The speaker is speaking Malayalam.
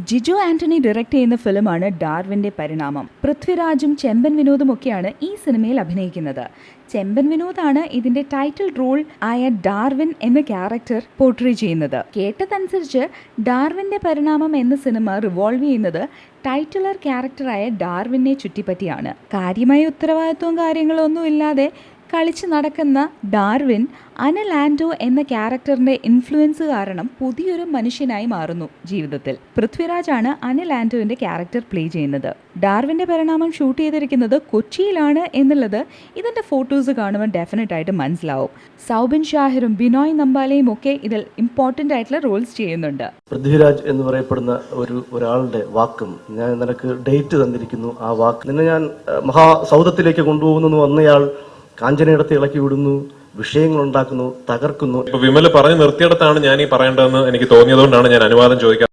ജിജോ ആന്റണി ഡയറക്ട് ചെയ്യുന്ന ഫിലിമാണ് ഡാർവിന്റെ പരിണാമം. പൃഥ്വിരാജും ചെമ്പൻ വിനോദും ഒക്കെയാണ് ഈ സിനിമയിൽ അഭിനയിക്കുന്നത്. ചെമ്പൻ വിനോദാണ് ഇതിന്റെ ടൈറ്റിൽ റോൾ ആയ ഡാർവിൻ എന്ന ക്യാരക്ടർ പോർട്രേ ചെയ്യുന്നത്. കേട്ടതനുസരിച്ച് ഡാർവിന്റെ പരിണാമം എന്ന സിനിമ റിവോൾവ് ചെയ്യുന്നത് ടൈറ്റിലർ ക്യാരക്ടറായ ഡാർവിനെ ചുറ്റിപ്പറ്റിയാണ്. കാര്യമായ ഉത്തരവാദിത്വവും കാര്യങ്ങളൊന്നും ഇല്ലാതെ കളിച്ച് നടക്കുന്ന ഡാർവിൻ അനിൽ ആൻഡോ എന്ന ക്യാരക്ടറിന്റെ ഇൻഫ്ലുവൻസ് കാരണം പുതിയൊരു മനുഷ്യനായി മാറുന്നു ജീവിതത്തിൽ. പൃഥ്വിരാജാണ് അനിൽ ആൻഡോവിന്റെ ക്യാരക്ടർ പ്ലേ ചെയ്യുന്നത്. ഡാർവിന്റെ പരിണാമം ഷൂട്ട് ചെയ്തിരിക്കുന്നത് കൊച്ചിയിലാണ് എന്നുള്ളത് ഇതിന്റെ ഫോട്ടോസ് കാണുമ്പോൾ ഡെഫിനറ്റ് ആയിട്ട് മനസ്സിലാവും. സൗബിൻ ഷാഹിറും ബിനോയ് നമ്പാലയും ഒക്കെ ഇതിൽ ഇമ്പോർട്ടന്റ് ആയിട്ടുള്ള റോൾസ് ചെയ്യുന്നുണ്ട്. പൃഥ്വിരാജ് എന്ന് പറയപ്പെടുന്ന ഒരാളുടെ വാക്കും ഞാൻ നിനക്ക് ഡേറ്റ് തന്നിരിക്കുന്നു, ആ വാക്ക് നിന്നെ ഞാൻ മഹാസൗധത്തിലേക്ക് കൊണ്ടുപോകുന്നു വന്നയാൾ കാഞ്ചനയിടത്ത് ഇളക്കി വിടുന്നു, വിഷയങ്ങൾ ഉണ്ടാക്കുന്നു, തകർക്കുന്നു. വിമല് പറഞ്ഞു നിർത്തിയിടത്താണ് ഞാൻ ഈ പറയേണ്ടതെന്ന് എനിക്ക് തോന്നിയതുകൊണ്ടാണ് ഞാൻ അനുവാദം ചോദിക്കാൻ